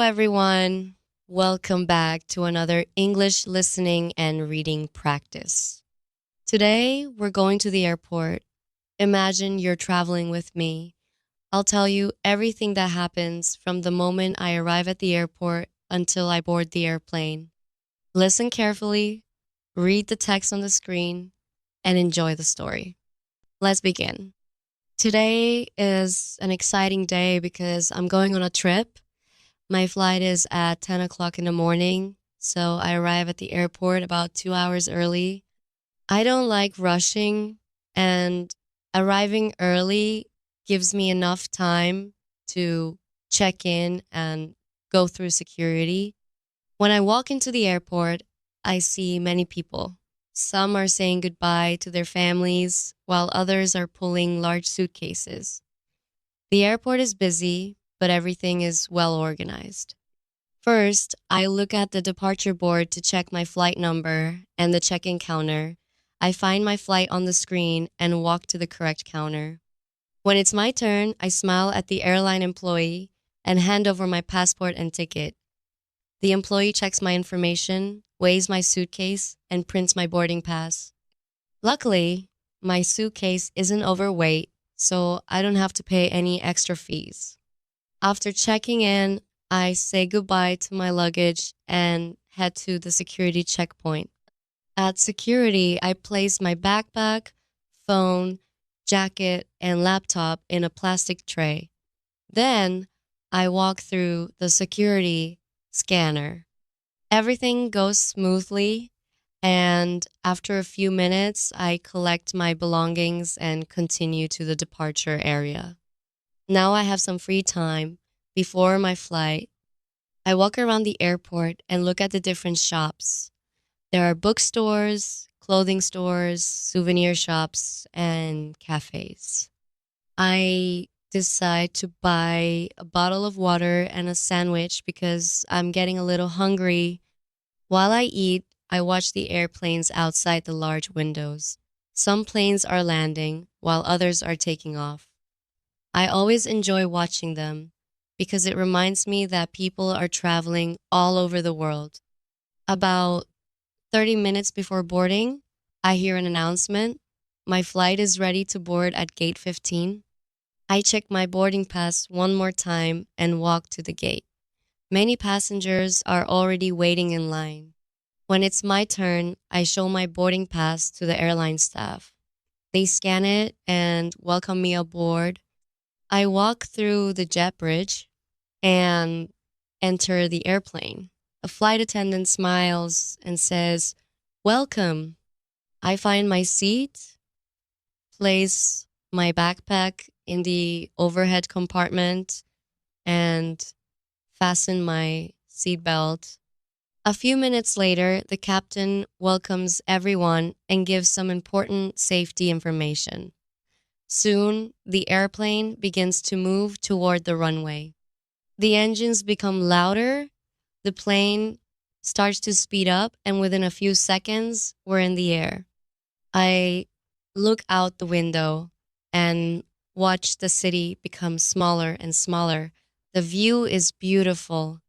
everyone. Welcome back to another English listening and reading practice. Today, we're going to the airport. Imagine you're traveling with me. I'll tell you everything that happens from the moment I arrive at the airport until I board the airplane. Listen carefully, read the text on the screen, and enjoy the story. Let's begin. Today is an exciting day because I'm going on a trip. My flight is at 10 o'clock in the morning, so I arrive at the airport about 2 hours early. I don't like rushing, and arriving early gives me enough time to check in and go through security. When I walk into the airport, I see many people. Some are saying goodbye to their families, while others are pulling large suitcases. The airport is busy, but everything is well organized. First, I look at the departure board to check my flight number and the check-in counter. I find my flight on the screen and walk to the correct counter. When it's my turn, I smile at the airline employee and hand over my passport and ticket. The employee checks my information, weighs my suitcase, and prints my boarding pass. Luckily, my suitcase isn't overweight, so I don't have to pay any extra fees. After checking in, I say goodbye to my luggage and head to the security checkpoint. At security, I place my backpack, phone, jacket, and laptop in a plastic tray. Then, I walk through the security scanner. Everything goes smoothly, and after a few minutes, I collect my belongings and continue to the departure area. Now I have some free time before my flight. I walk around the airport and look at the different shops. There are bookstores, clothing stores, souvenir shops, and cafes. I decide to buy a bottle of water and a sandwich because I'm getting a little hungry. While I eat, I watch the airplanes outside the large windows. Some planes are landing while others are taking off. I always enjoy watching them because it reminds me that people are traveling all over the world. About 30 minutes before boarding, I hear an announcement. My flight is ready to board at gate 15. I check my boarding pass one more time and walk to the gate. Many passengers are already waiting in line. When it's my turn, I show my boarding pass to the airline staff. They scan it and welcome me aboard. I walk through the jet bridge and enter the airplane. A flight attendant smiles and says, "Welcome." I find my seat, place my backpack in the overhead compartment, and fasten my seatbelt. A few minutes later, the captain welcomes everyone and gives some important safety information. Soon, the airplane begins to move toward the runway. The engines become louder, the plane starts to speed up, and within a few seconds, we're in the air. I look out the window and watch the city become smaller and smaller. The view is beautiful.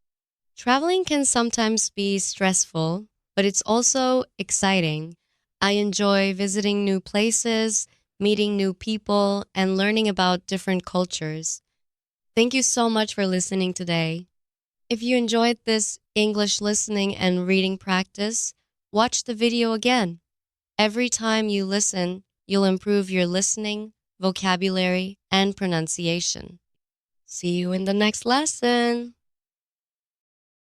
Traveling can sometimes be stressful, but it's also exciting. I enjoy visiting new places, meeting new people, and learning about different cultures. Thank you so much for listening today. If you enjoyed this English listening and reading practice, watch the video again. Every time you listen, you'll improve your listening, vocabulary, and pronunciation. See you in the next lesson.